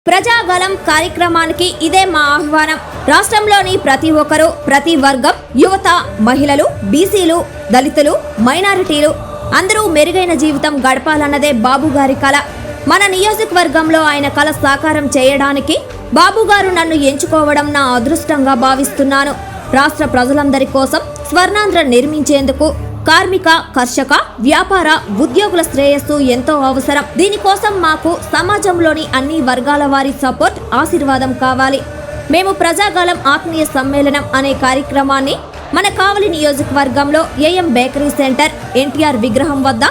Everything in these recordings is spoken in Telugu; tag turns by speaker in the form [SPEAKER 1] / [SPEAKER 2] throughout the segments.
[SPEAKER 1] ప్రజాగలం కార్యక్రమానికి ఇదే మా ఆహ్వానం. రాష్ట్రంలోని ప్రతి ఒక్కరూ, ప్రతి వర్గం, యువత, మహిళలు, బీసీలు, దళితులు, మైనారిటీలు అందరూ మెరుగైన జీవితం గడపాలన్నదే బాబుగారి కల. మన నియోజకవర్గంలో ఆయన కల సాకారం చేయడానికి బాబుగారు నన్ను ఎంచుకోవడం నా అదృష్టంగా భావిస్తున్నాను. రాష్ట్ర ప్రజలందరి కోసం స్వర్ణాంధ్ర నిర్మించేందుకు కార్మిక, కర్షక, వ్యాపార, ఉద్యోగుల శ్రేయస్సు ఎంతో అవసరం. దీనికోసం మాకు సమాజంలోని అన్ని వర్గాల వారి సపోర్ట్, ఆశీర్వాదం కావాలి. మేము ప్రజాగలం ఆత్మీయ సమ్మేళనం అనే కార్యక్రమాన్ని మన కావలి నియోజకవర్గంలో ఏఎం బేకరీ సెంటర్, ఎన్టీఆర్ విగ్రహం వద్ద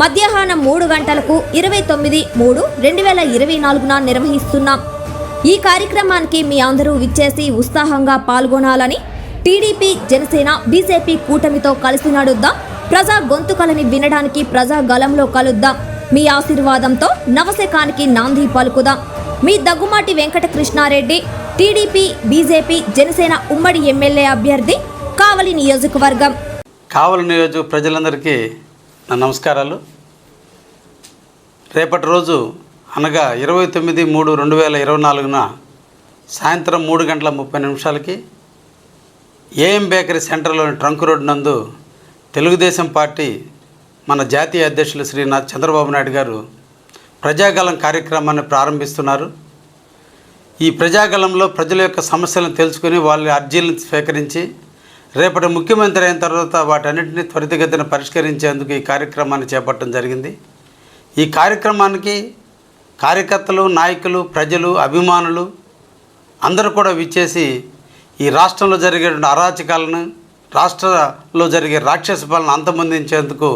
[SPEAKER 1] మధ్యాహ్నం 3 గంటలకు 29/3/2024 నిర్వహిస్తున్నాం. ఈ కార్యక్రమానికి మీ అందరూ విచ్చేసి ఉత్సాహంగా పాల్గొనాలని టీడీపీ, జనసేన, బీజేపీ కూటమితో కలిసి నడుద్దాం. ప్రజా గొంతుకలని వినడానికి ప్రజాగలంలో కలుద్దాం. మీ ఆశీర్వాదంతో నవశకానికి నాంది పలుకుదాం. మీ దగ్గుమాటి వెంకట కృష్ణారెడ్డి, టీడీపీ, బీజేపీ, జనసేన ఉమ్మడి ఎమ్మెల్యే అభ్యర్థి, కావలి నియోజకవర్గం.
[SPEAKER 2] కావలి నియోజక ప్రజలందరికీ నా నమస్కారాలు. రేపటి రోజు అనగా 29/3/2024 సాయంత్రం 3:30 ఏఎం బేకరీ సెంటర్లోని ట్రంక్ రోడ్ నందు తెలుగుదేశం పార్టీ మన జాతీయ అధ్యక్షులు శ్రీ చంద్రబాబు నాయుడు గారు ప్రజాగలం కార్యక్రమాన్ని ప్రారంభిస్తున్నారు. ఈ ప్రజాగలంలో ప్రజల యొక్క సమస్యలను తెలుసుకుని వాళ్ళ అర్జీలను స్వీకరించి రేపటి ముఖ్యమంత్రి అయిన తర్వాత వాటన్నిటిని త్వరితగతిన పరిష్కరించేందుకు ఈ కార్యక్రమాన్ని చేపట్టడం జరిగింది. ఈ కార్యక్రమానికి కార్యకర్తలు, నాయకులు, ప్రజలు, అభిమానులు అందరూ కూడా విచ్చేసి ఈ రాష్ట్రంలో జరిగే అరాచకాలను, రాష్ట్రంలో జరిగే రాక్షస పాలన అంతమొందించేందుకు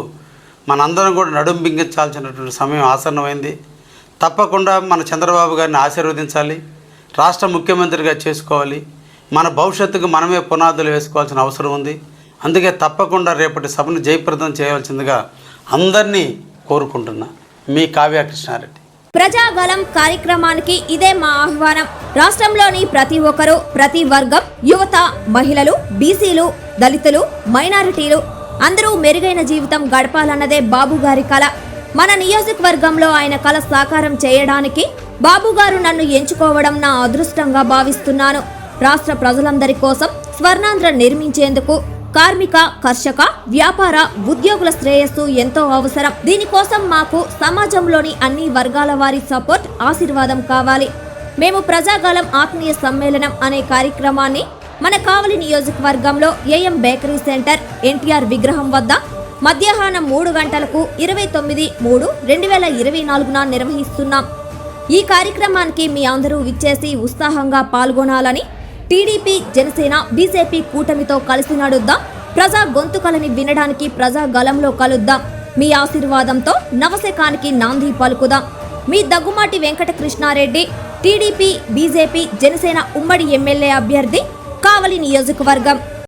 [SPEAKER 2] మనందరం కూడా నడుం బిగించాల్సినటువంటి సమయం ఆసన్నమైంది. తప్పకుండా మన చంద్రబాబు గారిని ఆశీర్వదించాలి, రాష్ట్ర ముఖ్యమంత్రిగా చేసుకోవాలి. మన భవిష్యత్తుకు మనమే పునాదులు వేసుకోవాల్సిన అవసరం ఉంది. అందుకే తప్పకుండా రేపటి సభను జయప్రదం చేయవలసిందిగా అందరినీ కోరుకుంటున్నా. మీ కావ్య కృష్ణారెడ్డి.
[SPEAKER 1] ప్రజాగలం కార్యక్రమానికి ఇదే మా ఆహ్వానం. రాష్ట్రంలోని ప్రతి ఒక్కరూ, ప్రతి వర్గం, యువత, మహిళలు, బీసీలు, దళితులు, మైనారిటీలు అందరూ మెరుగైన జీవితం గడపాలన్నదే బాబుగారి కల. మన నియోజకవర్గంలో ఆయన కల సాకారం చేయడానికి బాబుగారు నన్ను ఎంచుకోవడం నా అదృష్టంగా భావిస్తున్నాను. రాష్ట్ర ప్రజలందరి కోసం స్వర్ణాంధ్ర నిర్మించేందుకు కార్మిక, కర్షక, వ్యాపార, ఉద్యోగుల శ్రేయస్సు ఎంతో అవసరం. దీనికోసం మాకు సమాజంలోని అన్ని వర్గాల వారి సపోర్ట్, ఆశీర్వాదం కావాలి. మేము ప్రజాగలం ఆత్మీయ సమ్మేళనం అనే కార్యక్రమాన్ని మన కావలి నియోజకవర్గంలో ఏఎం బేకరీ సెంటర్, ఎన్టీఆర్ విగ్రహం వద్ద మధ్యాహ్నం 3 గంటలకు 29/3/2024 నిర్వహిస్తున్నాం. ఈ కార్యక్రమానికి మీ అందరూ విచ్చేసి ఉత్సాహంగా పాల్గొనాలని టీడీపీ, జనసేన, బీజేపీ కూటమితో కలిసి నడుద్దాం. ప్రజా గొంతుకలని వినడానికి ప్రజాగలంలో కలుద్దాం. మీ ఆశీర్వాదంతో నవశకానికి నాంది పలుకుదాం. మీ దగ్గుమాటి వెంకట కృష్ణారెడ్డి, టీడీపీ, బీజేపీ, జనసేన ఉమ్మడి ఎమ్మెల్యే అభ్యర్థి, కావలి నియోజకవర్గం.